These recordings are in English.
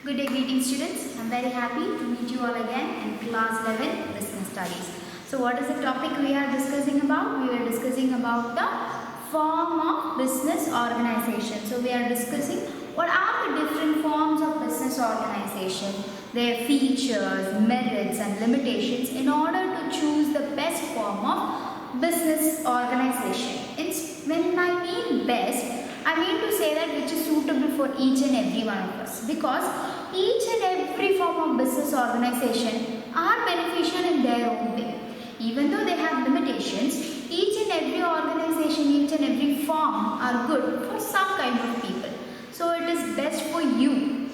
Good day, greeting students. I'm very happy to meet you all again in class 11 business studies. So what is the topic we are discussing about? We are discussing about the form of business organization. So we are discussing what are the different forms of business organization, their features, merits and limitations in order to choose the best form of business organization. When I mean best, I mean to say that which is suitable for each and every one of us, because each and every form of business organization are beneficial in their own way. Even though they have limitations, each and every organization, each and every form are good for some kind of people. So it is best for you.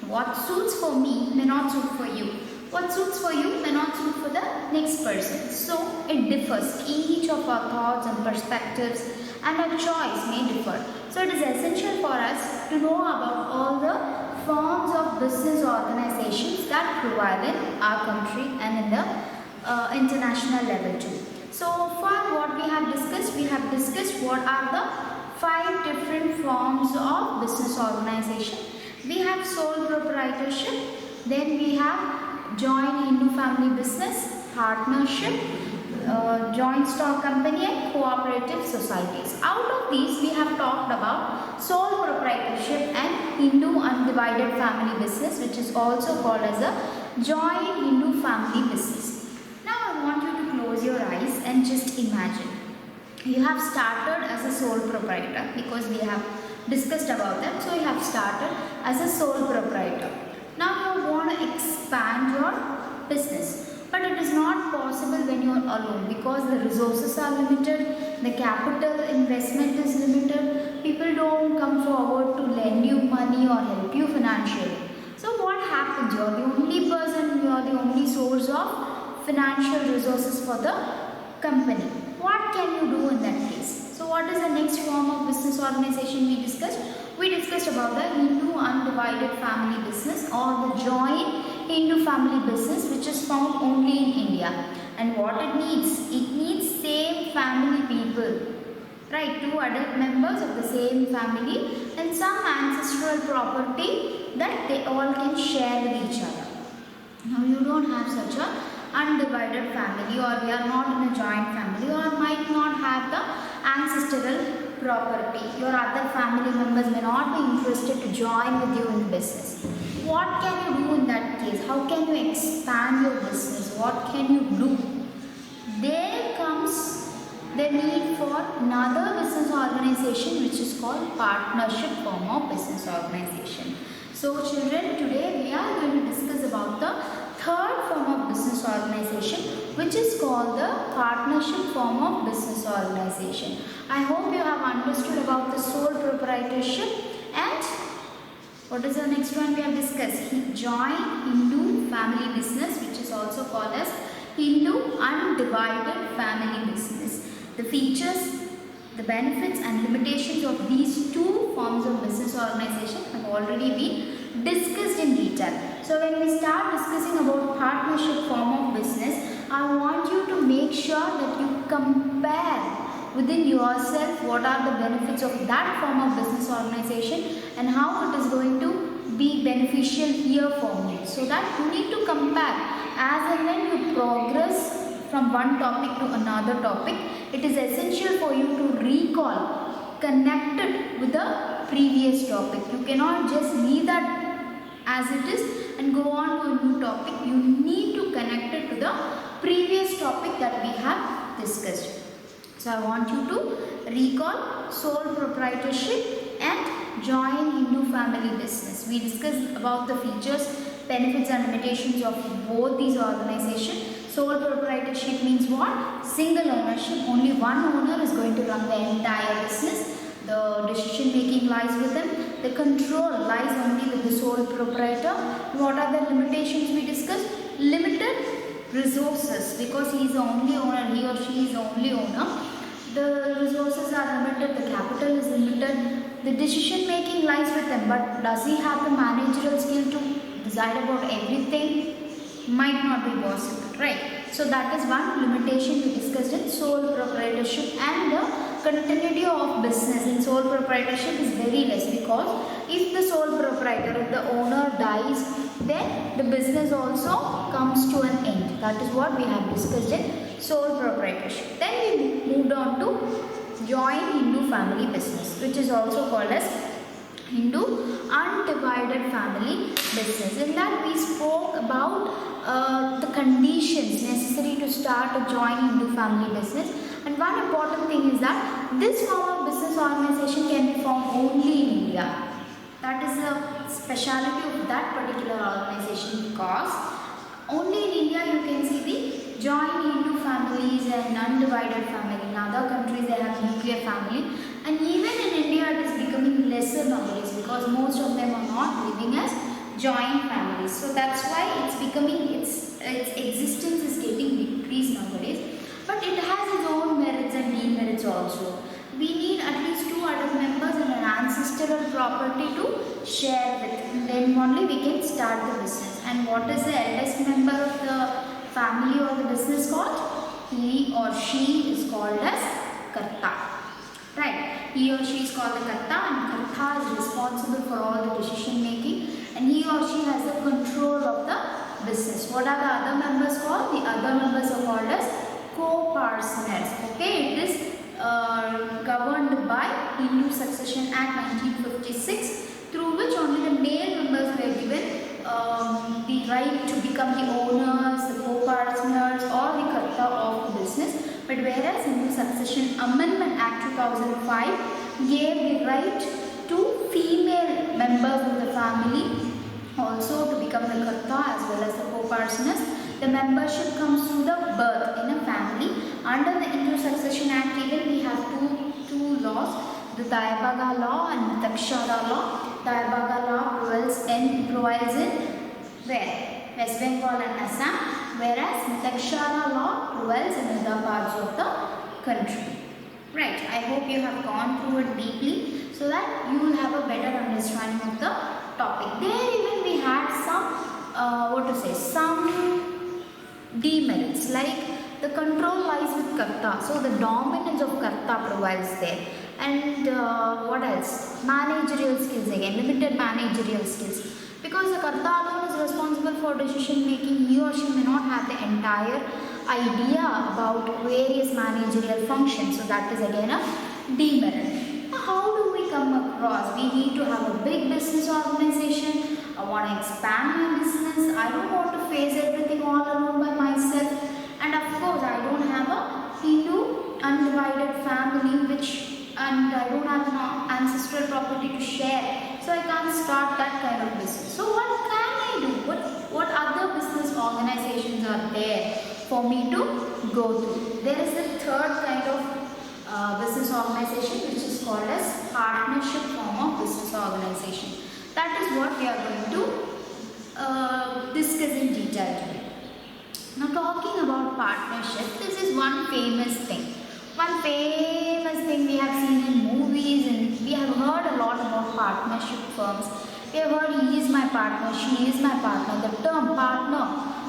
What suits for me may not suit for you. What suits for you may not suit for the next person. So it differs. Each of our thoughts and perspectives and our choice may differ. So it is essential for us to know about all the forms of business organizations that prevail in our country and in the international level too. So far what we have discussed what are the 5 different forms of business organization. We have sole proprietorship, then we have joint Hindu family business, partnership, joint stock company and cooperative societies. Out of these we have talked about sole proprietorship and Hindu undivided family business, which is also called as a joint Hindu family business. Now I want you to close your eyes and just imagine you have started as a sole proprietor, because we have discussed about that. So you have started as a sole proprietor. Now you want to expand your business. But it is not possible when you are alone, because the resources are limited, the capital investment is limited, people don't come forward to lend you money or help you financially. So what happens? You are the only person, you are the only source of financial resources for the company. What can you do in that case? So what is the next form of business organization we discussed? We discussed about the Hindu undivided family business or the joint Hindu family business, which is found only in India. And what it needs? It needs same family people, right? 2 adult members of the same family and some ancestral property that they all can share with each other. Now you don't have such a undivided family, or we are not in a joint family, or might not have the ancestral property. Your other family members may not be interested to join with you in business. What can you do in that case? How can you expand your business? What can you do? There comes the need for another business organization, which is called partnership form of business organization. So children, today we are going to discuss about the third form of business organization, which is called the partnership form of business organization. I hope you have understood about the sole proprietorship and what is the next one we have discussed? Joint Hindu family business, which is also called as Hindu undivided family business. The features, the benefits and limitations of these 2 forms of business organization have already been discussed in detail. So when we start discussing about partnership form of business, I want you to make sure that you compare within yourself what are the benefits of that form of business organization and how it is going to be beneficial here for me. So that you need to compare as and when you progress from one topic to another topic. It is essential for you to recall, connect it with the previous topic. You cannot just leave that as it is and go on to a new topic. You need to connect it to the previous topic that we have discussed. So I want you to recall sole proprietorship and joint Hindu family business. We discussed about the features, benefits and limitations of both these organizations. Sole proprietorship means what? Single ownership. Only one owner is going to run the entire business. The decision making lies with them. The control lies only with the sole proprietor. What are the limitations we discussed? Limited resources, because he is the only owner, he or she is the only owner. The resources are limited, the capital is limited, the decision making lies with them, but does he have the managerial skill to decide about everything? Might not be possible, right? So that is one limitation we discussed in sole proprietorship, and the continuity of business in sole proprietorship is very very less, because if the sole proprietor, if the owner dies, then the business also comes to an end. That is what we have discussed in sole proprietorship. Then we moved on to joint Hindu family business, which is also called as Hindu undivided family business. In that we spoke about the conditions necessary to start a joint Hindu family business, and one important thing is that this form of business organization can be formed only in India. That is the speciality of that particular organization, because only in India you can see the joint Hindu families and undivided family. In other countries they have nuclear family, and even in India it is becoming lesser nowadays, because most of them are not living as joint families. So that's why it's becoming, its existence is getting decreased nowadays. But it has its own merits and demerits also. We need at least 2 adult members and an ancestral property to share with, and then only we can start the business. And what is the eldest member of the family or the business called? He or she is called as Karta. Right? He or she is called the Karta, and Karta is responsible for all the decision making, and he or she has the control of the business. What are the other members called? The other members are called as co-partners. Okay, it is governed by Hindu Succession Act 1956, through which only the male members were given the right to become the owners, the co-partners or the karta of the business. But whereas Hindu Succession Amendment Act 2005 gave the right to female members of the family also to become the karta as well as the co-partners. The membership comes through the birth in a family. Under the Hindu Succession Act, even we have two laws, the Dayabhaga law and Dakshara law. Dayabhaga law prevails in where? West Bengal and Assam, whereas Dakshara law prevails in other parts of the country. Right, I hope you have gone through it deeply so that you will have a better understanding of the topic. There even we had some demerits, like the control lies with karta, so the dominance of karta prevails there. And what else? Managerial skills again, limited managerial skills. Because the karta alone is responsible for decision making, he or she may not have the entire idea about various managerial functions. So that is again a demerit. Now how do we come across? We need to have a big business organization. I want to expand my business. I don't want to face everything all alone by myself. And of course I don't have a Hindu undivided family and I don't have an ancestral property to share, so I can't start that kind of business. So what can I do? What other business organizations are there for me to go to? There is a third kind of business organization, which is called as partnership form of business organization. That is what we are going to discuss in detail today. Now talking about partnership, this is one famous thing. One famous thing we have seen in movies, and we have heard a lot about partnership firms. We have heard he is my partner, she is my partner. The term partner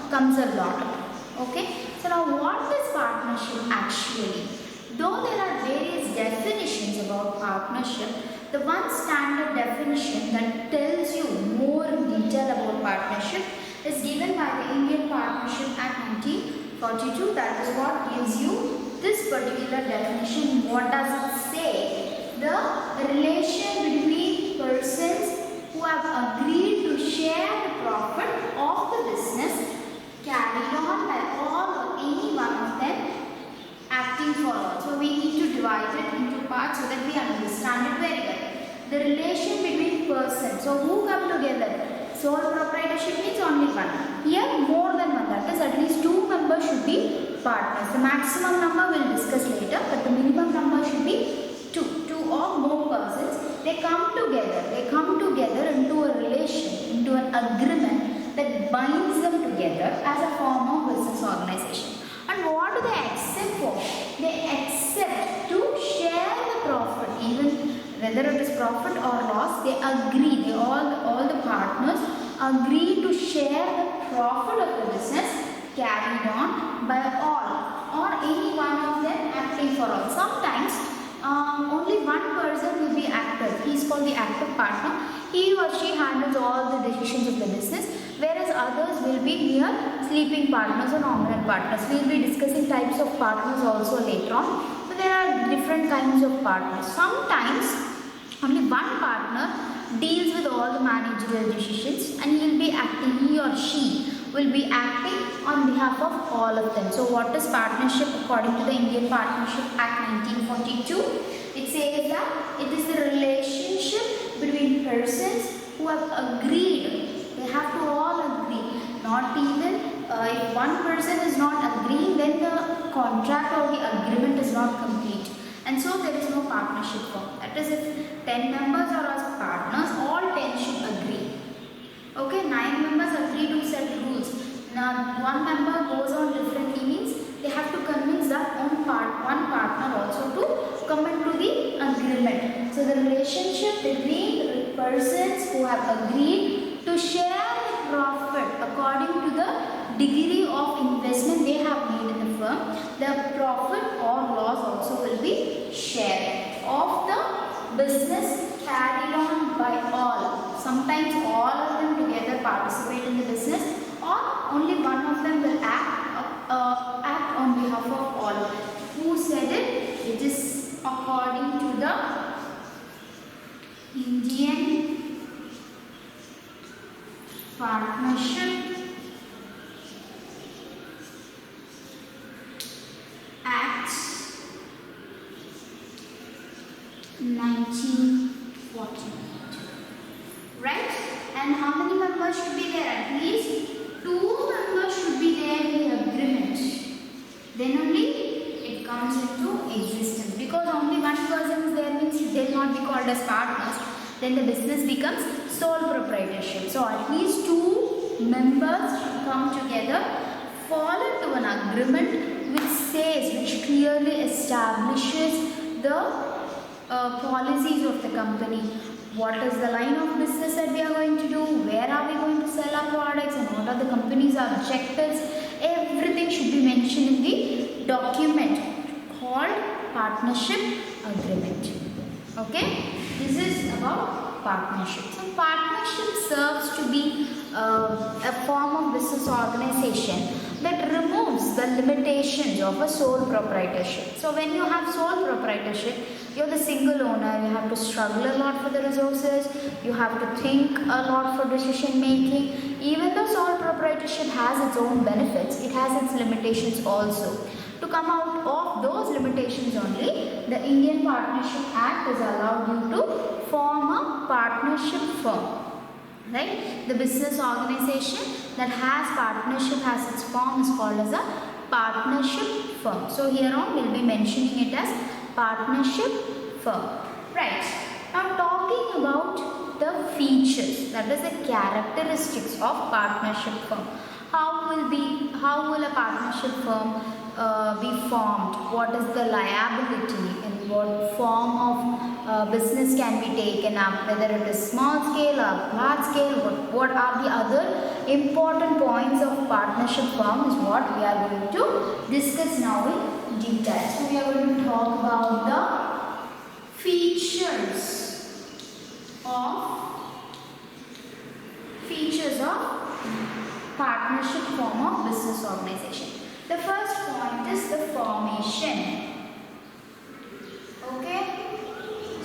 comes a lot. Okay. So now what is partnership actually? Though there are various definitions about partnership, the one standard definition that tells you more in detail about partnership is given by the Indian Partnership Act 1942. That is what gives you this particular definition. What does it say? The relation between persons who have agreed to share the profit of the business carried on by all or any one of them acting for all. So we need to divide it into parts so that we understand it very well. The relation between persons, so who come together? Sole proprietorship means only one. Here more than one, that is at least 2 members should be partners. The maximum number we will discuss later, but the minimum number should be 2 or more persons. They come together into a relation, into an agreement that binds them together as a form of business organization. And what do they accept for? They accept to share the profit, even whether it is profit or loss. They agree, all the partners agree to share the profit of the business carried on by all or any one of them acting for all. Sometimes only one person will be active. He is called the active partner. He or she handles all the decisions of the business, whereas others will be mere sleeping partners or nominal partners. We will be discussing types of partners also later on. So there are different kinds of partners. Sometimes only one partner deals with all the managerial decisions, and he or she will be acting on behalf of all of them. So what is partnership according to the Indian Partnership Act 1942? It says that it is the relationship between persons who have agreed. They have to all agree. Not even if one person is not agreeing, then the contract or the agreement is not complete. And so there is no partnership form. That is, if 10 members are as partners, all 10 should agree. Okay, 9 members agree to set rules. Now, one member goes on differently, means they have to convince that one partner also to come into the agreement. So the relationship between the persons who have agreed to share the profit according to the degree of investment they have made in the firm, the profit or loss also will be shared of the business carried on by all. Sometimes all of them together participate in the business, or only one of them will act on behalf of all. Who said it? It is according to the Indian Partnership Act 1948. Right? And how many members should be there? At least 2 members should be there in the agreement. Then only it comes into existence. Because only one person is there, means they will not be called as partners. Then the business becomes sole proprietorship. So at least 2 members should come together, fall into an agreement which clearly establishes the policies of the company. What is the line of business that we are going to do? Where are we going to sell our products? And what are the company's objectives? Everything should be mentioned in the document called partnership agreement. Okay? This is about partnership. So partnership serves to be a form of business organization that removes the limitations of a sole proprietorship. So when you have sole proprietorship, you're the single owner, you have to struggle a lot for the resources, you have to think a lot for decision making. Even though sole proprietorship has its own benefits, it has its limitations also. To come out of those limitations only, the Indian Partnership Act has allowed you to form a partnership firm. Right? The business organization that has partnership has its form is called as a partnership firm. So here on we will be mentioning it as partnership firm. Right. Now talking about the features, that is the characteristics of partnership firm. How will a partnership firm be formed? What is the liability and what form of business can be taken up, whether it is small scale or large scale, what are the other important points of partnership firm is what we are going to discuss now in detail. So we are going to talk about the features of partnership form of business organization. The first point is the formation. Okay,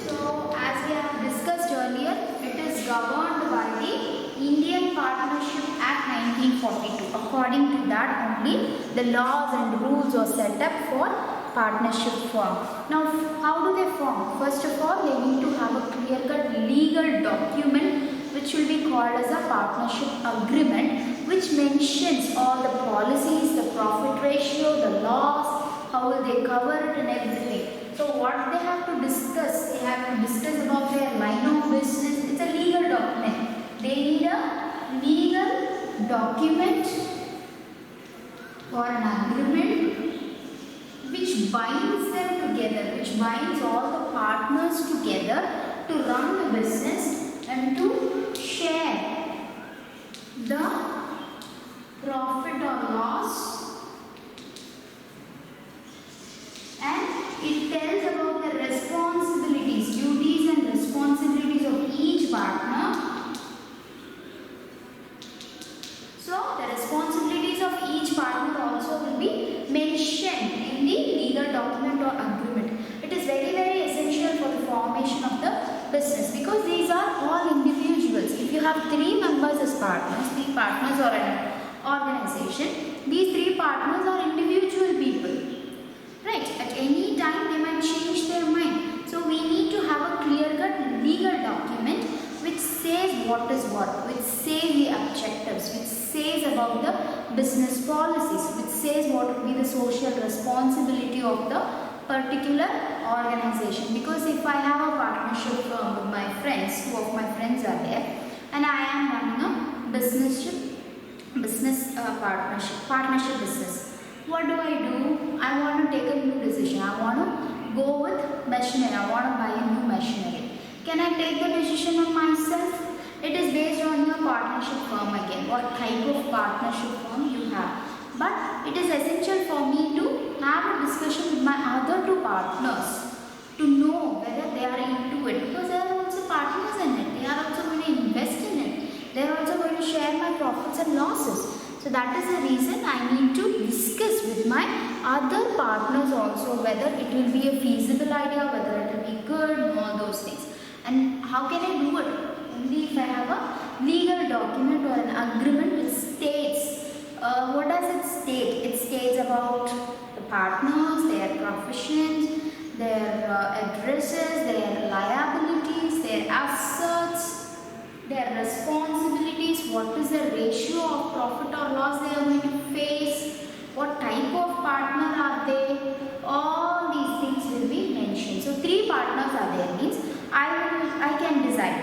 so as we have discussed earlier, it is governed by the Indian Partnership Act 1942. According to that only, the laws and rules are set up for partnership firm. Now, how do they form? First of all, they need to have a clear-cut legal document which will be called as a partnership agreement, which mentions all the policies, the profit ratio, the laws, how will they cover it and everything. So what they have to discuss? They have to discuss about their line of business. It's a legal document. They need a legal document or an agreement which binds them together, which binds all the partners together to run the business and to share the profit or loss, and it tells about the responsibility business, because these are all individuals. If you have three members as partners, three partners or an organization, these three partners are individual people, right? At any time they might change their mind. So we need to have a clear-cut legal document which says what is what, which says the objectives, which says about the business policies, which says what would be the social responsibility of the particular organization. Because if I have a partnership firm with my friends, two of my friends are there, and I am running a partnership business, what do? I want to take a new decision. I want to go with machinery. I want to buy a new machinery. Can I take the decision on myself? It is based on your partnership firm again, what type of partnership firm you have. But it is essential for me to have a discussion with my other two partners to know whether they are into it, because they are also partners in it. They are also going to invest in it. They are also going to share my profits and losses. So that is the reason I need to discuss with my other partners also whether it will be a feasible idea, whether it will be good, all those things. And how can I do it? Only if I have a legal document or an agreement which states, what does it state? It states about the partners, their professions, their addresses, their liabilities, their assets, their responsibilities, what is the ratio of profit or loss they are going to face, what type of partner are they, all these things will be mentioned. So three partners are there, means I can decide.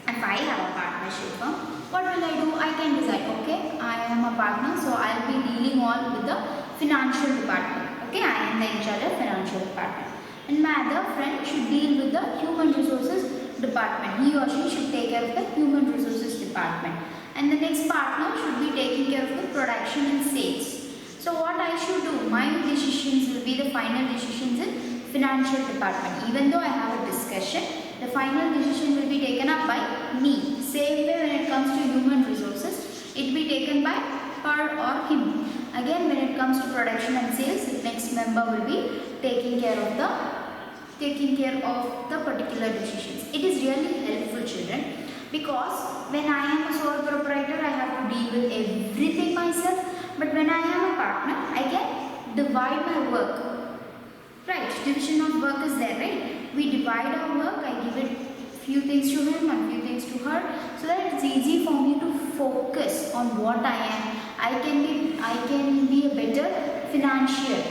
If I have a partnership firm, what will I do? I can decide, okay, I am a partner, so I will be dealing all with the financial department. Okay, I am the in charge of financial department. And my other friend should deal with the human resources department. He or she should take care of the human resources department. And the next partner should be taking care of the production and sales. So what I should do? My decisions will be the final decisions in financial department. Even though I have a discussion, the final decision will be taken up by me. Same way when it comes to human resources, it will be taken by her or him. Again, when it comes to production and sales, the next member will be taking care of the particular decisions. It is really helpful, children, because when I am a sole proprietor, I have to deal with everything myself. But when I am a partner, I can divide my work. Right, division of work is there, right? We divide our work. I give it few things to him and few things to her, so that it's easy for me to focus on what I am. I can be a better financier,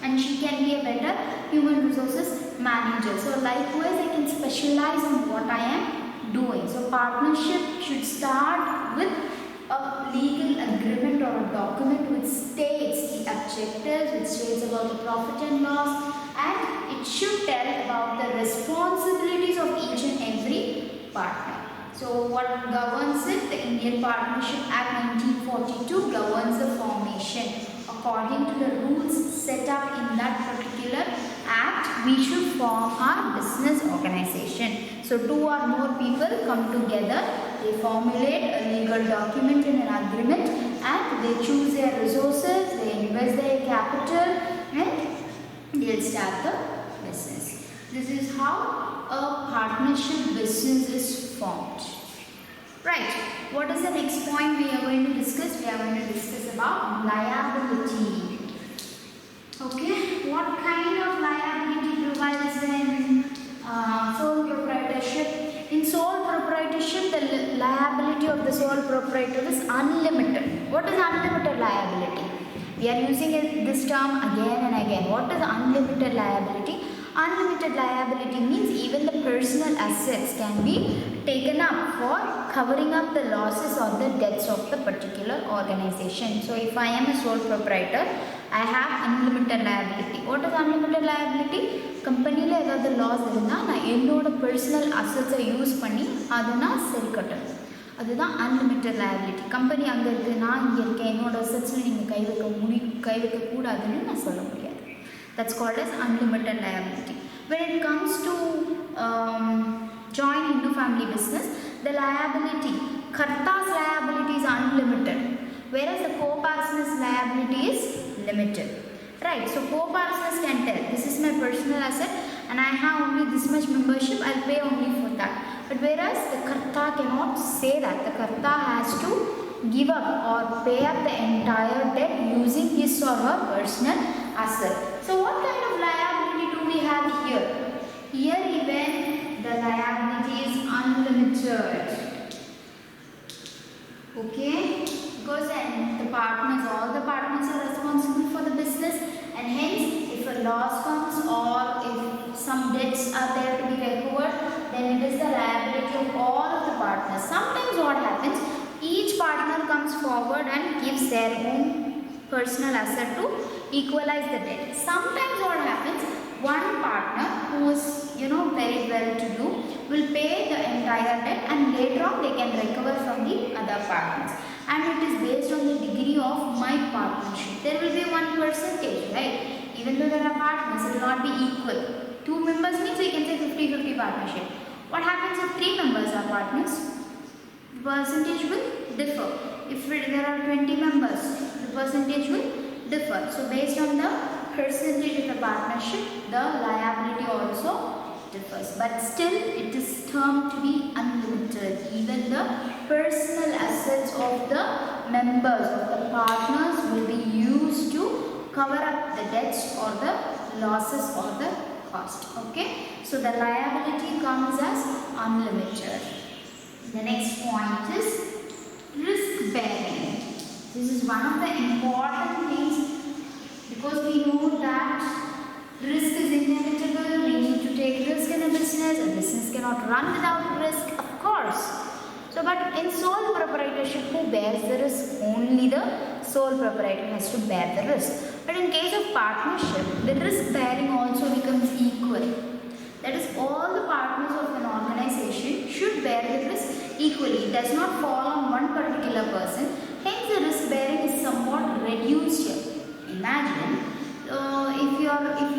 and she can be a better human resources manager. So likewise, I can specialize on what I am doing. So partnership should start with a legal agreement or a document which states the objectives, which states about the profit and loss, and it should tell about the responsibilities of each and every partner. So what governs it? The Indian Partnership Act 1942 governs the formation. According to the rules set up in that particular act, we should form our business organization. So two or more people come together, they formulate a legal document and an agreement, and they choose their resources, they invest their capital, and they'll start the business. This is how a partnership business is formed. Right. What is the next point we are going to discuss? We are going to discuss about liability. Okay. What kind of liability prevails in sole proprietorship? In sole proprietorship, the liability of the sole proprietor is unlimited. What is unlimited liability? We are using this term again and again. What is unlimited liability? Unlimited liability means even the personal assets can be taken up for covering up the losses or the debts of the particular organization. So if I am a sole proprietor, I have unlimited liability. What is unlimited liability? கம்பெனியில் ஏதாவது loss இருந்தால் நான் என்னோட personal அசட்ஸை use பண்ணி அதை நான் சரி கட்டணும். அதுதான் அன்லிமிட்டட் லயபிலிட்டி. கம்பெனி அங்கே இருக்குது, நான் இங்கே இருக்கேன், என்னோட அசட்ஸில் நீங்கள் கை வைக்கக்கூடாதுன்னு நான் சொல்ல முடியாது. That's called as unlimited liability. When it comes to joint Hindu family business, the liability, Karta's liability is unlimited, whereas the co-partner's liability is limited. Right, so co-partners can tell, this is my personal asset, and I have only this much membership, I'll pay only for that. But whereas the Karta cannot say that. The Karta has to give up or pay up the entire debt using his or her personal asset. So what kind of liability do we have here? Here even the liability is unlimited. Okay, because then the partners, all the partners are responsible for the business, and hence if a loss comes or if some debts are there to be recovered, then it is the liability of all of the partners. Sometimes what happens, each partner comes forward and gives their own personal asset to equalize the debt. Sometimes what happens, one partner who is very well to do will pay the entire debt, and later on they can recover from the other partners, and it is based on the degree of my partnership. There will be one percentage, right? Even though there are partners, it will not be equal. 2 members means we can say 50-50 partnership. What happens if 3 members are partners? The percentage will differ. If there are 20 members, the percentage will differ. So based on the percentage of the partnership, the liability also differs, but still it is termed to be unlimited. Even the personal assets of the members, of the partners, will be used to cover up the debts or the losses or the cost. Okay, so the liability comes as unlimited. The next point is risk bearing. This is one of the important things, because we know that risk is inevitable. We need to take risk in a business. A business cannot run without risk, of course. So, but in sole proprietorship, who bears the risk? Only the sole proprietor has to bear the risk. But in case of partnership, the risk bearing also becomes equal. That is, all the partners of an organization should bear the risk equally. It does not fall on one particular person. Hence, the risk bearing is somewhat reduced here. Imagine if you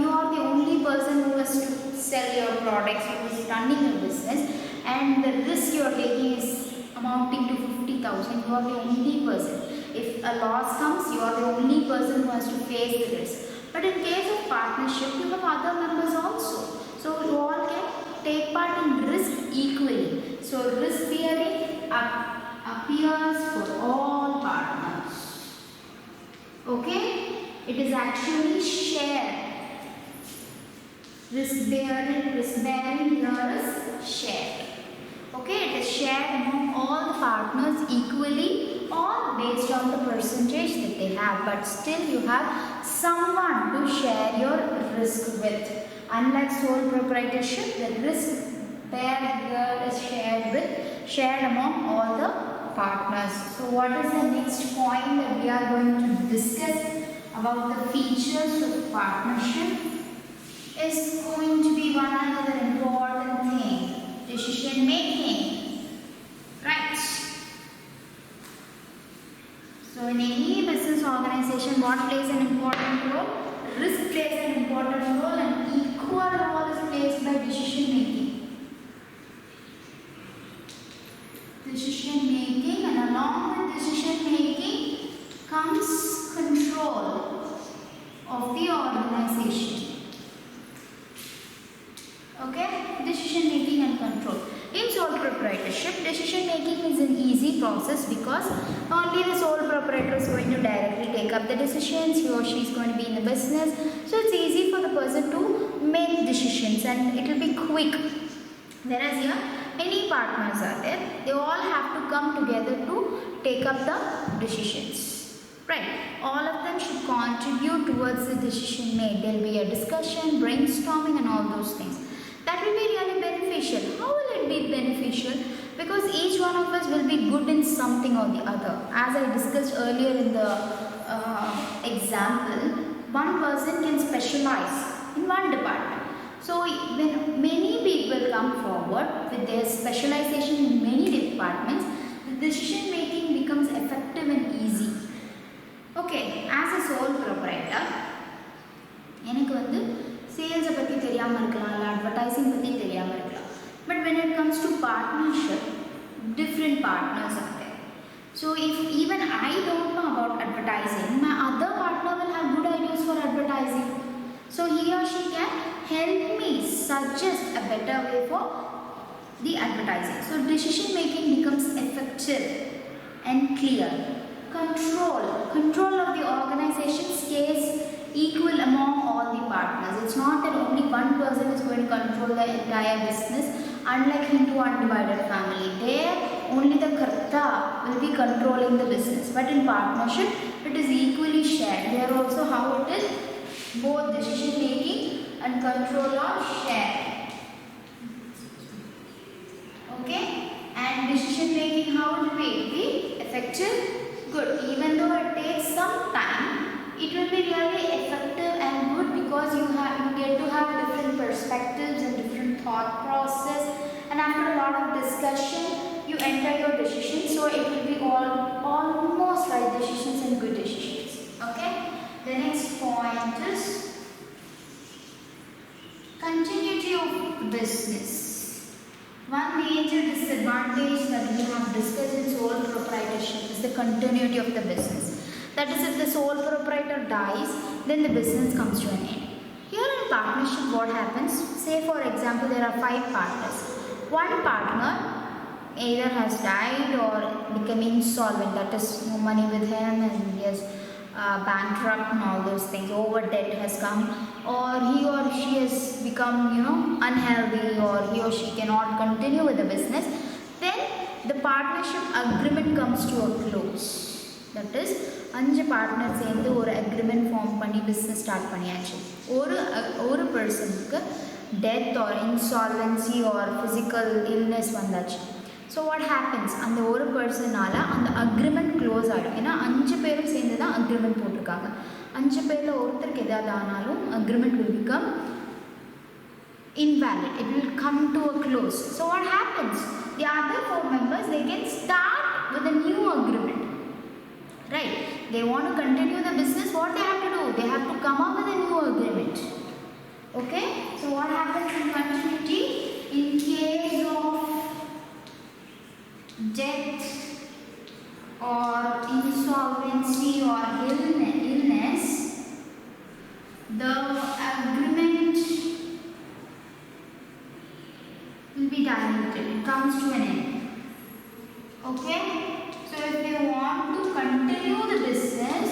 are the only person who has to sell your products, who is running a business, and the risk you are taking is amounting to 50,000, you are the only person. If a loss comes, you are the only person who has to face the risk. But in case of partnership, you have other members also. So you all can take part in risk equally. So risk bearing appears for all partners. Okay? It is actually shared. Risk bearing here is shared. Okay, it is shared among all the partners equally or based on the percentage that they have. But still you have someone to share your risk with. Unlike sole proprietorship, the risk here is shared among all the partners. So what is the next point that we are going to discuss about the features of partnership? Is going to be one another important thing, decision making, right? So in any business organization, what plays an important role? Risk plays an important role, and equal role is played by decision making. Decision making, and along with decision making comes control of the organization. Okay, decision making and control. In sole proprietorship, decision making is an easy process because only the sole proprietor is going to directly take up the decisions. He or she is going to be in the business, so it's easy for the person to make decisions and it will be quick. Whereas here, many partners are there. They all have to come together to take up the decisions. Right? All of them should contribute towards the decision made. There will be a discussion, brainstorming, and all those things. That will be really beneficial. How will it be beneficial? Because each one of us will be good in something or the other. As I discussed earlier in the example, one person can specialize in one department. So when many people come forward with their specialization in many departments, the decision making becomes effective and easy. Okay, as a sole proprietor, எனக்கு வந்து sales பத்தி தெரியாம இருக்கலாம், இல்ல advertising பத்தி தெரியாம இருக்கலாம். But when it comes to partnership, different partners are there. So if even I don't know about advertising, my other partner will have good ideas for advertising. So he or she can help me suggest a better way for the advertising. So decision making becomes effective and clear. Control of the organization stays equal among all the partners. It's not that only one person is going to control the entire business. Unlike Hindu undivided family, there only the karta will be controlling the business. But in partnership, it is equally shared. Here also how it is, both decision making and control are shared. Okay, and decision making, how it will be effective, good. Even though it takes some time, it will be really effective and good because you get to have different perspectives and different thought process, and after a lot of discussion you enter your decision, so it will be almost right decisions and good decisions. Okay, the next point is continuity of business. One major disadvantage that we have discussed in sole proprietorship is the continuity of the business. That is, if the sole proprietor dies, then the business comes to an end. Here in partnership, what happens? Say for example, there are 5 partners. One partner either has died or become insolvent, that is no money with him and he is bankrupt and all those things, over debt has come, or he or she has become unhealthy, or he or she cannot continue with the business, then the partnership agreement comes to a close. That is, 5 partners சேர்ந்து ஒரு agreement form பண்ணி business start பண்ணியாச்சு. ஒரு personக்கு death or insolvency or physical illness வந்தாச்சு. So what happens? அந்த ஒரு பர்சனால அந்த agreement close ஆகிடும். ஏன்னா 5 பேரும் சேர்ந்து தான் அக்ரிமெண்ட் போட்டிருக்காங்க. 5 பேரில் ஒருத்தருக்கு எதாவது ஆனாலும் agreement will become invalid. It will come to a close. So what happens? The other 4 members, they can start with a new agreement. Right? They want to continue the business. What they have to do? They have to come up with a new agreement. Okay? So what happens in continuity? In case of death or insolvency or illness, the agreement will be diluted. It comes to an end. Okay? So if they want to continue the business,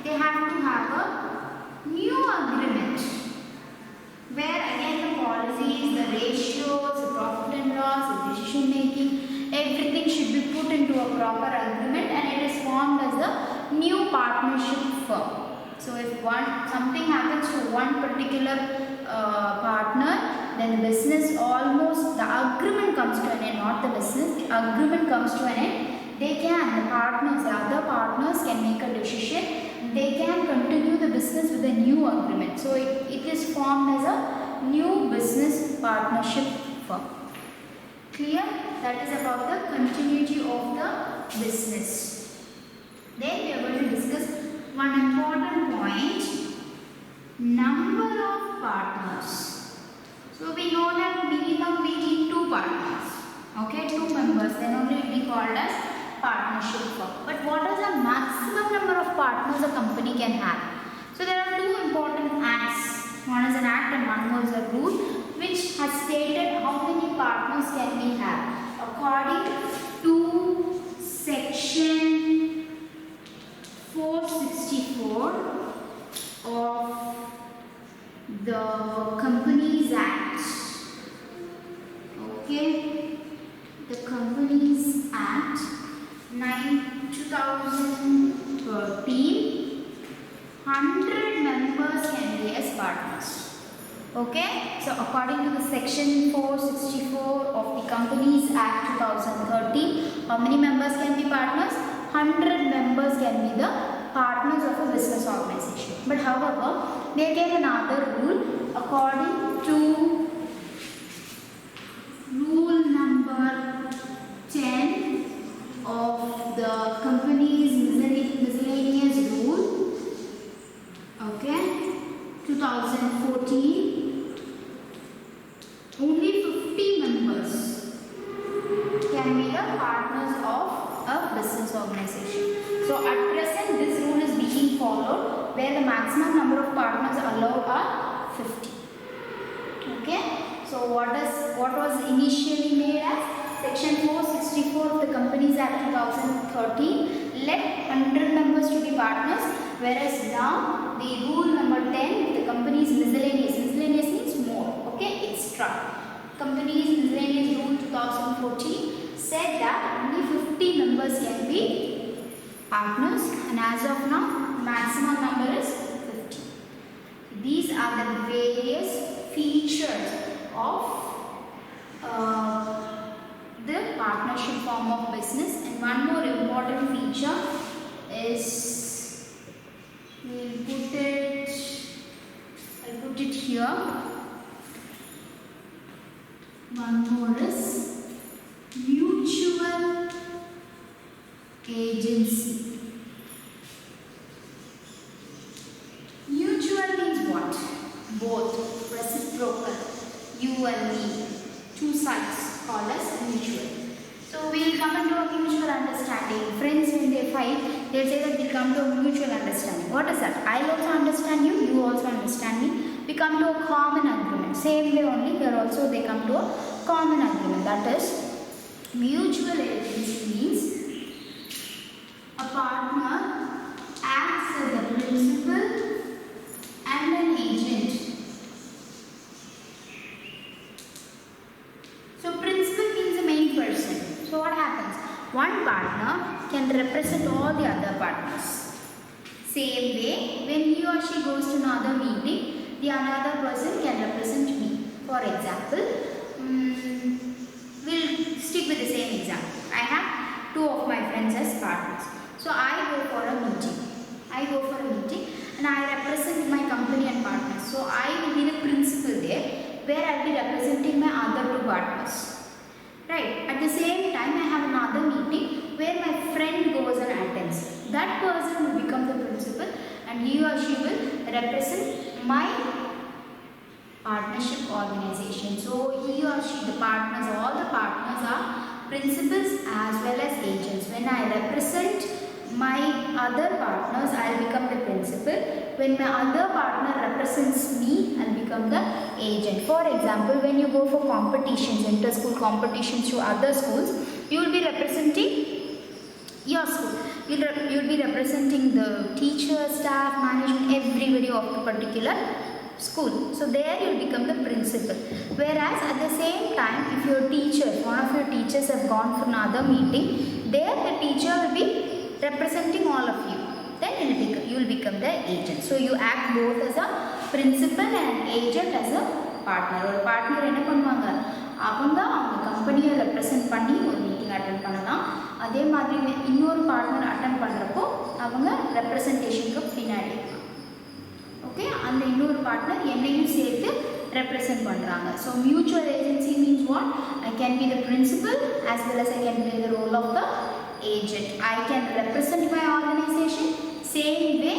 they have to have a new agreement where again the policies, the ratios, the profit and loss, the decision making, everything should be put into a proper agreement, and it is formed as a new partnership firm. So if something happens to one particular partner, then the business the agreement comes to an end, not the business, the agreement comes to an end. The other partners can make a decision, they can continue the business with a new agreement. So it is formed as a new business partnership firm. Clear? That is about the continuity of the business. Then we are going to discuss one important point, number of partners. So we know that minimum we need 2 partners. Okay, 2 members, then only it will be called as partnership firm. But what is the maximum number of partners a company can have? So there are 2 important acts. One is an act and one was a rule which has stated how many partners can we have. According to section 464 of the Companies Act. Okay, the Companies Act 2013, 100 members can be as partners. Okay, so according to the section 464 of the Companies Act 2013, how many members can be partners? 100 members can be the partners of a business organization. But however, they gave another rule according to rule number 10 of the Companies Miscellaneous Rule. Okay, 2014. Only 50 members can be the partners of a business organization. So at present this rule is being followed, where the maximum number of partners allowed are 50. Okay, so what was initially made as Section 464 of the Companies Act 2013 let 100 members to be partners, whereas now the rule number 10 of the company's miscellaneous means more, okay, extra. Company's miscellaneous rule 2014 said that only 50 members can be partners, and as of now maximum number is 50. These are the various features of the partnership form of business. And one more important feature is, I'll put it here. One more is mutual agency. Mutual means what? Both, reciprocal, you and me, two sides called as mutual. So we will come into a mutual understanding. Friends, when they fight, they say that we come to a mutual understanding. What is that? I also understand you, you also understand me. We come to a common agreement. Same way only here also they come to a common agreement. That is, mutual agency means a partner acts as a principal and an agent. So principal means the main person. So what happens? One partner can represent all the other partners. Same way, when he or she goes to another meeting, the another person can represent me. For example, we'll stick with the same example. I have two of my friends as partners. So I go for a meeting. And I represent my company and partners. So I will be the principal there, where I will be representing my other two partners. Right. At the same time, I have another meeting where my friend goes and attends. That person will become the principal, and he or she will represent my partnership organization. So he or she, the partners, all the partners are principals as well as agents. When I represent my other partners, I will become the principal. When my other partner represents me, I will become the agent. For example, when you go for competitions, inter-school competitions to other schools, you will be representing your school. You will be representing the teacher, staff, management, everybody of the particular school. So there you will become the principal. Whereas at the same time, if your teacher, one of your teachers have gone for another meeting, there the teacher will be representing all of you. Then you will become the agent. So you act both as a principal and agent as a partner. ஒரு partner என்ன பண்ணுவாங்க, அவங்க கம்பெனியை represent பண்ணி ஒரு meeting attend பண்ணலாம். அதே மாதிரி இன்னொரு பார்ட்னர் அட்டென்ட் பண்ணுறப்போ அவங்க ரெப்ரசன்டேஷனுக்கு பின்னாடி இருப்பாங்க. ஓகே, அந்த இன்னொரு பார்ட்னர் என்னையும் சேர்த்து represent பண்றாங்க. So mutual agency means what? I can be the principal as well as I can play the role of the agent. I can represent my organization. Same way,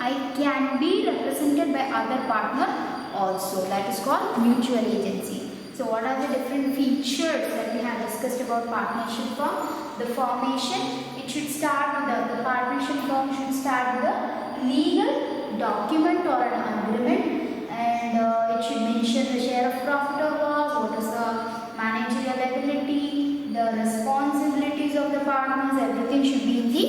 I can be represented by other partner also. That is called mutual agency. So what are the different features that we have discussed about partnership firm? The formation, it should start with the partnership firm should start with a legal document or an agreement, and it should mention the share of profit or loss, what is the managerial ability, the responsibilities of the partners, everything should be in the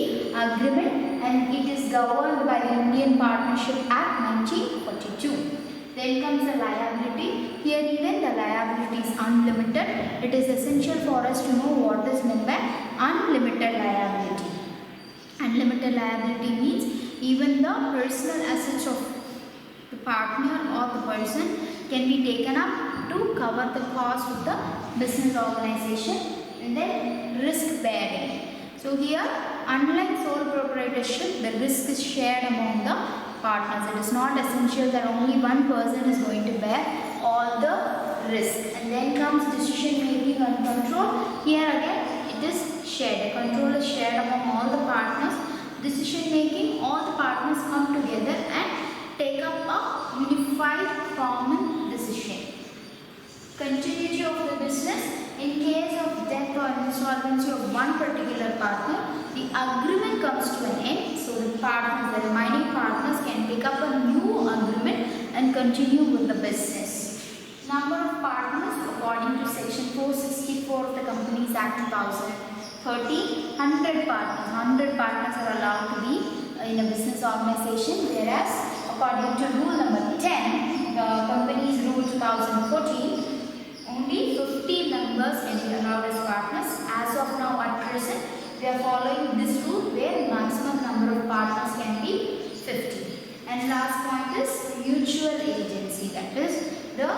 agreement, and it is governed by the Indian Partnership Act 1942. Then comes the liability. Here even the liability is unlimited. It is essential for us to know what is meant by unlimited liability. Unlimited liability means even the personal assets of the partner or the person can be taken up to cover the cost of the business organization. And then risk bearing. So here, unlike sole proprietorship, the risk is shared among the partners. It is not essential that only one person is going to bear all the risk. And then comes decision making and control. Here again, it is shared. The control is shared among all the partners. Decision making, all the partners come together and take up a unified common decision. Continuity of the business. In case of death or insolvency of one particular partner, the agreement comes to an end. So the partners, the remaining partners can pick up a new agreement, and continue with the business. Number of partners according to section 464 of the Companies Act 2013, 100 partners. 100 partners are allowed to be in a business organization, whereas according to rule number 10, the Companies Rule 2014, only 50 members can be allowed as partners. As of now, at present, we are following this rule where maximum number of partners can be 50. And last point is mutual agency, that is the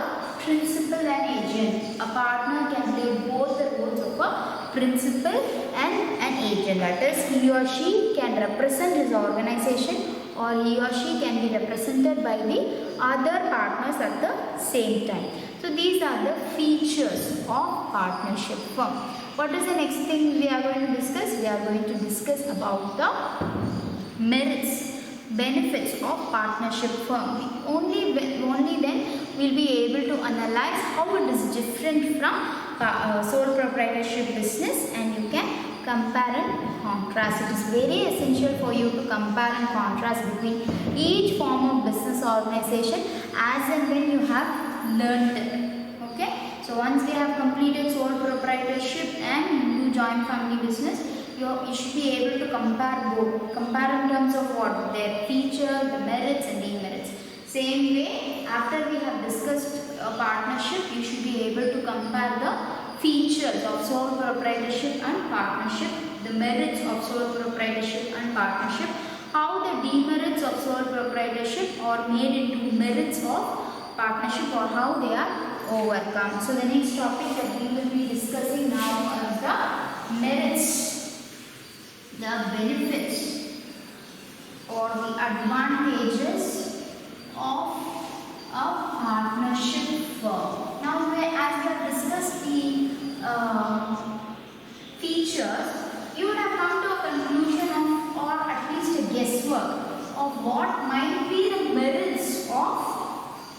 principal and agent. A partner can play both the roles of a principal and an agent, that is he or she can represent his organization or he or she can be represented by the other partners at the same time. So these are the features of partnership firm. What is the next thing we are going to discuss? We are going to discuss about the merits, benefits of partnership firm. Only then we will be able to analyze how it is different from sole proprietorship business, and you can compare and contrast. It is very essential for you to compare and contrast between each form of business organization as and when you have learned it. Okay, so once we have completed sole proprietorship and do joint family business, you should be able to compare both. Compare in terms of what? Their features, the merits and demerits. Same way, after we have discussed a partnership, you should be able to compare the features of sole proprietorship and partnership, the merits of sole proprietorship and partnership, how the demerits of sole proprietorship are made into merits of partnership, or how they are overcome. So the next topic that we will be discussing now is the merits, the benefits or the advantages of a partnership firm. Now as we have discussed the features, you would have come to a conclusion of, or at least a guesswork of what might be the merits of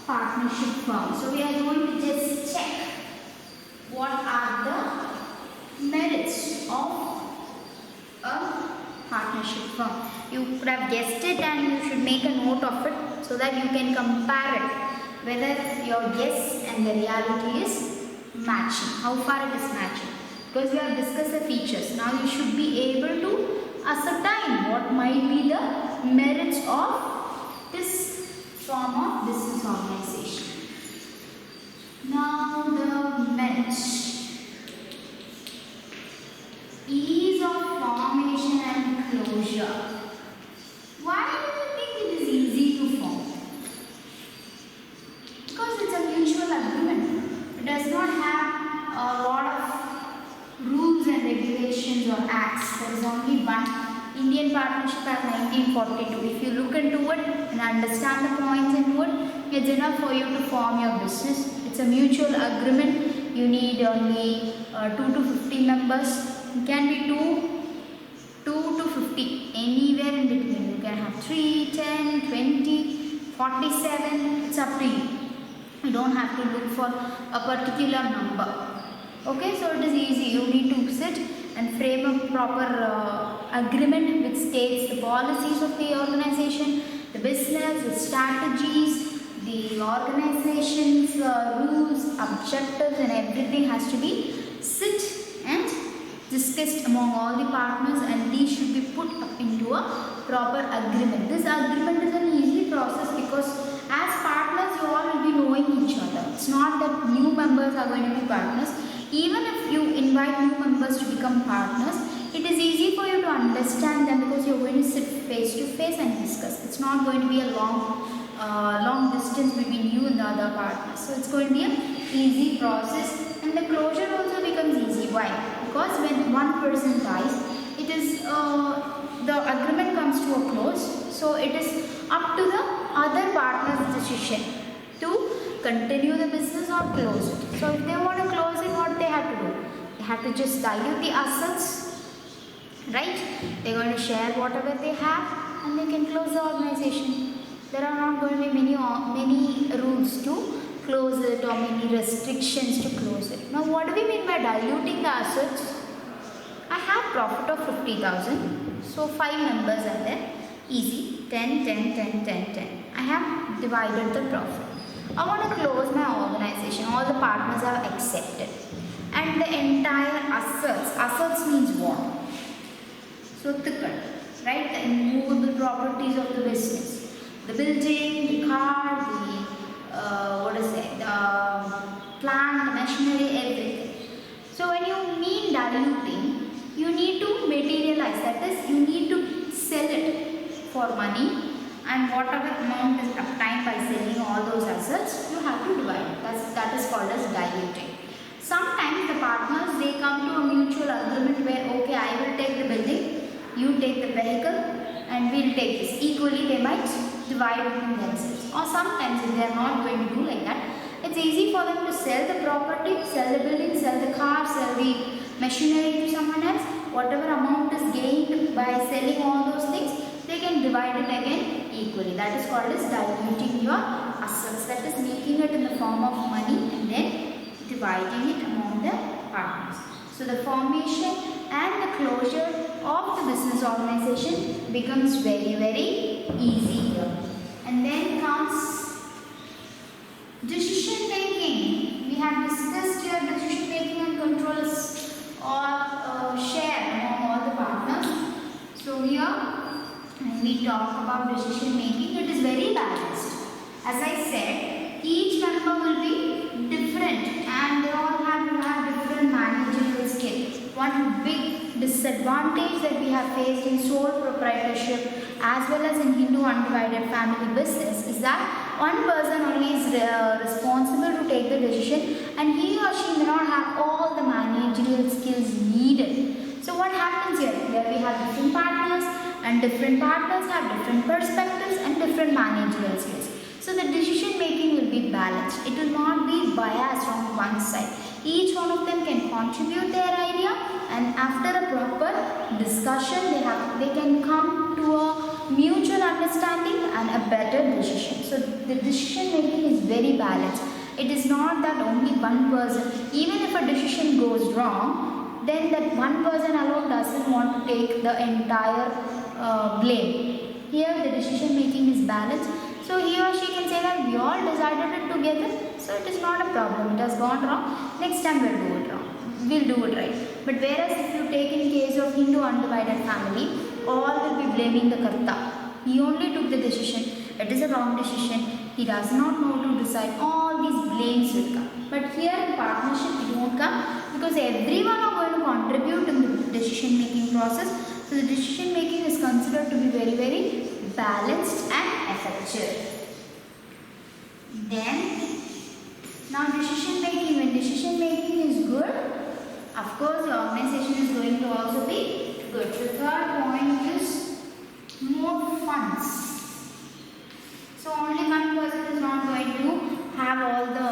partnership firm. So we are going to just check what are the merits of a partnership firm. You could have guessed it and you should make a note of it so that you can compare it whether your guess and the reality is matching, how far it is matching. Because we have discussed the features. Now you should be able to ascertain what might be the merits of this form of business organization. Now the merits. Ease of formation and closure. Why do you think it is easy to form? Because it's a mutual agreement. It does not have a lot of rules and regulations or acts. There is only one. Indian Partnership Act 1942. If you look into it and understand the points into it, it's enough for you to form your business. It's a mutual agreement. You need only 2 to 50 members. It can be 2 to 50, anywhere in between. You can have 3, 10, 20, 47. It's up to you. You don't have to look for a particular number. Okay, so it is easy. You need to sit and frame a proper agreement which states the policies of the organization, the business, the strategies, the organization's rules, objectives and everything has to be sit and discussed among all the partners, and these should be put up into a proper agreement. This agreement is an easy process because as partners you all will be knowing each other. It's not that new members are going to be partners. Even if you invite new members to become partners, it is easy for you to understand them because you are going to sit face to face and discuss. It's not going to be a long distance between you and the other partners. So it's going to be an easy process, and the closure also becomes easy. Why? Because when one person dies, it is the agreement comes to a close. So it is up to the other partner's decision to continue the business or close it. So if they want to close it, what they have to do? They have to just dilute the assets, right? They're going to share whatever they have and they can close the organization. There are not going to be many rules to close it or many restrictions to close it. Now what do we mean by diluting the assets? I have profit of 50,000. So 5 members are there. Easy. 10, 10, 10, 10, 10. I have divided the profit. I want to close my organization. All the partners have accepted. And the entire assets means what? So, right? The immovable properties of the business. The building, the car, the plant, the machinery, everything. So, when you mean diluting, you need to materialize. That is, you need to sell it for money. And whatever amount is obtained by selling all those assets, you have to divide it. That is called as diluting. Sometimes the partners, they come to a mutual agreement where, okay, I will take the building, you take the vehicle, and we'll take this. Equally, they might divide between themselves. Or sometimes if they are not going to do like that, it's easy for them to sell the property, sell the building, sell the car, sell the machinery to someone else. Whatever amount is gained by selling all those things, they can divide it again equally. That is called as diluting your assets. That is making it in the form of money and then dividing it among the partners. So the formation and the closure of the business organization becomes very, very easy here. And then comes decision making. We have discussed here decision making and controls or share among all the partners. So here, when we talk about decision making, it is very balanced. As I said, each member will be different and they all have to have different managerial skill. One big disadvantage that we have faced in sole proprietorship as well as in Hindu undivided family business is that one person only is responsible to take the decision and he or she may not have all the managerial skills needed. So what happens here? Here we have different partners and different partners have different perspectives and different managerial skills. So the decision making will be balanced. It will not be biased on one side. Each one of them can contribute their idea and after a proper discussion they can come to a mutual understanding and a better decision. So the decision making is very balanced. It is not that only one person, even if a decision goes wrong, then that one person alone doesn't want to take the entire blame. Here the decision making is balanced. So he or she can say that we all decided it together, so it is not a problem. It has gone wrong. Next time we'll do it wrong. We'll do it right. But whereas if you take in case of Hindu undivided family, all will be blaming the Karta. He only took the decision. It is a wrong decision. He does not know to decide. All these blames will come. But here in partnership it won't come because everyone are going to contribute in the decision making process. So the decision making is considered to be very, very balanced and effective. Then, now decision making. When decision making is good, of course the organization is going to also be good. The third point is more funds. So only one person is not going to have all the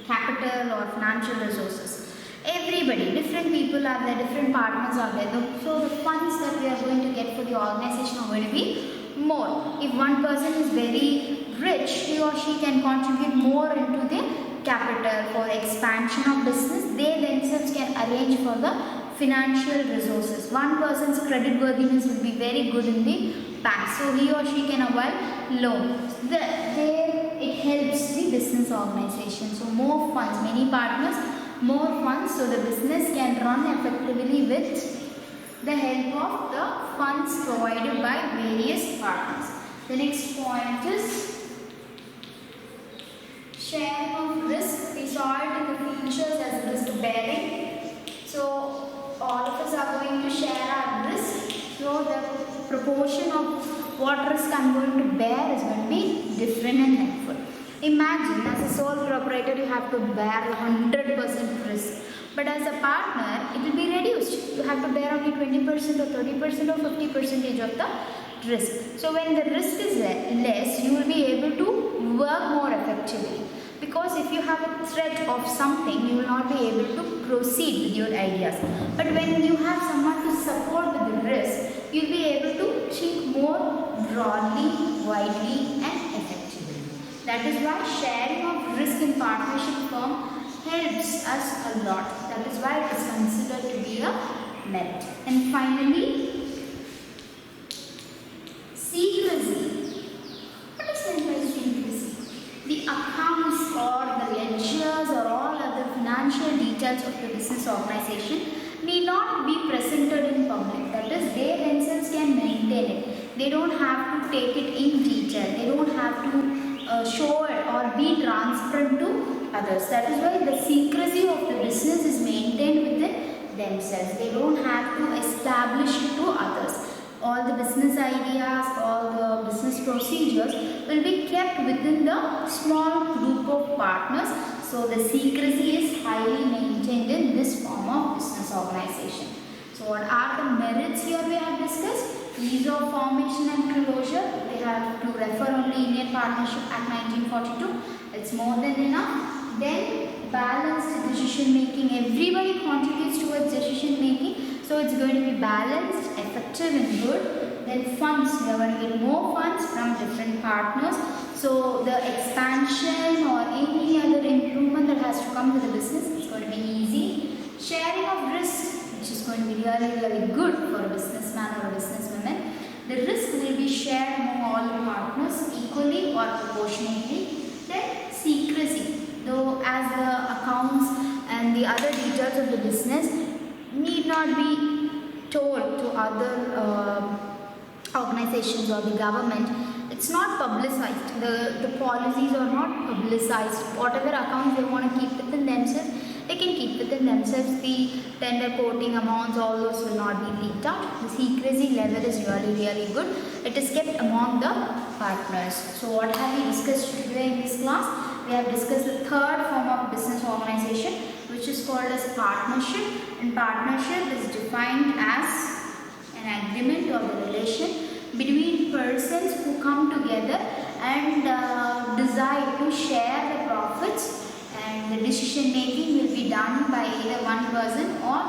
capital or financial resources. Everybody, different people are there, different partners are there. So the funds that we are going to get for the organization are going to be more. If one person is very rich, he or she can contribute more into the capital for expansion of business. They themselves can arrange for the financial resources. One person's credit worthiness will be very good in the bank, so he or she can avail loan. There it helps the business organization. So more funds, many partners, more funds, so the business can run effectively with the help of the funds provided by various partners. The next point is sharing of risk. We saw it in the features as risk bearing. So all of us are going to share our risk. So the proportion of what risk I am going to bear is going to be different and helpful. Imagine as a sole proprietor you have to bear 100% risk. But as a partner it will be reduced. You have to bear only 20% or 30% or 50% of the risk. So when the risk is less, you will be able to work more effectively. Because if you have a threat of something, you will not be able to proceed with your ideas. But when you have someone to support with the risk, you will be able to think more broadly, widely and effectively. That is why sharing of risk in partnership firm helps us a lot. That is why it is considered to be a merit. And finally, secrecy. business organization need not be presented in public. That is, they themselves can maintain it. They don't have to take it in detail. They don't have to show it or be transparent to others. That is why the secrecy of the business is maintained within themselves. They don't have to establish it to others. All the business ideas, all the business procedures will be kept within the small group of partners. So the secrecy is highly maintained in this form of business organization. So what are the merits here we have discussed? Ease of formation and closure. We have to refer only Indian Partnership Act 1942. It's more than enough. Then balanced decision making. Everybody contributes towards decision making. So it's going to be balanced, effective and good. Then funds. We are going to get more funds from different partners. So the expansion or any other improvement that has to come to the business is going to be easy. Sharing of risk, which is going to be really good for a businessman or a businesswoman. The risk will be shared among all the partners equally or proportionately. Then secrecy, though as the accounts and the other details of the business need not be told to other organizations or the government. It's not publicized. The policies are not publicized. Whatever accounts they want to keep within themselves, they can keep within themselves. The tender quoting amounts, all those will not be leaked out. The secrecy level is really good. It is kept among the partners. So what have we discussed today in this class? We have discussed the third form of business organization, which is called as partnership. And partnership is defined as an agreement or the relation between persons who come together and decide to share the profits, and the decision making will be done by either one person or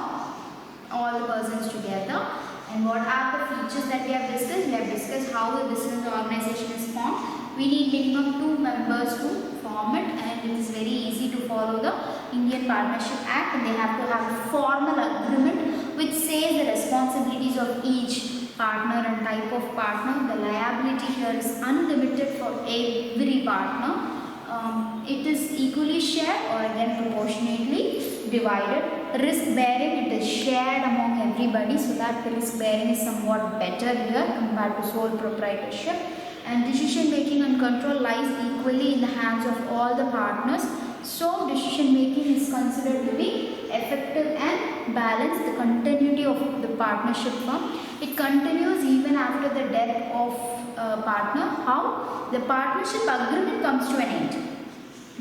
all the persons together. And what are the features that we have discussed? We have discussed how the business organization is formed. We need minimum 2 members to form it, and it is very easy to follow the Indian Partnership Act, and they have to have a formal agreement which says the responsibilities of each partner and type of partner. The liability here is unlimited for every partner. It is equally shared or again proportionately divided. Risk bearing, it is shared among everybody, so that the risk bearing is somewhat better here compared to sole proprietorship. And decision making and control lies equally in the hands of all the partners. So decision making is considered to be effective and balanced. The continuity of the partnership firm, it continues even after the death of a partner. How? The partnership agreement comes to an end,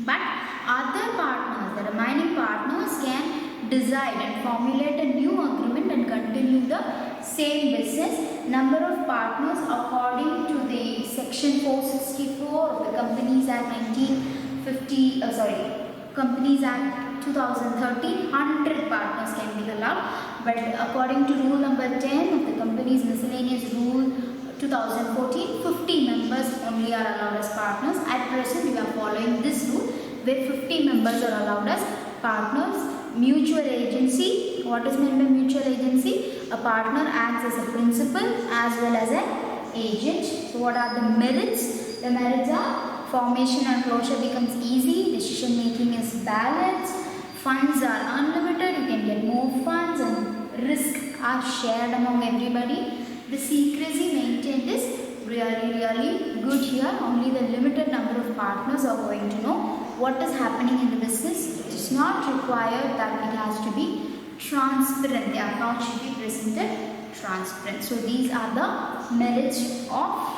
but other partners, the remaining partners, can decide and formulate a new agreement and continue the same business. Number of partners according to the section 464 of the Companies Act 1950, Companies Act 2013, 100 partners can be allowed, but according to rule number 10 of the Companies Miscellaneous Rule 2014, 50 members only are allowed as partners. At present, we are following this rule where 50 members are allowed as partners. Mutual agency. What is meant by mutual agency? A partner acts as a principal as well as an agent. So what are the merits? The merits are formation and closure becomes easy, decision making is balanced, funds are unlimited, you can get more funds, and risk are shared among everybody. The secrecy maintained is really good here. Only the limited number of partners are going to know what is happening in the business. It is not required that it has to be transparent. The account should be presented transparent. So these are the merits of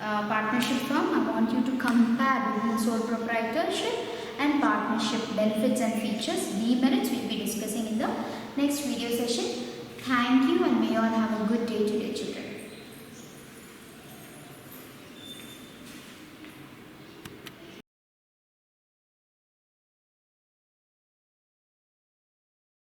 partnership firm. I want you to compare between sole proprietorship and partnership benefits and features. Demerits we will be discussing in the next video session. Thank you, and may you all have a good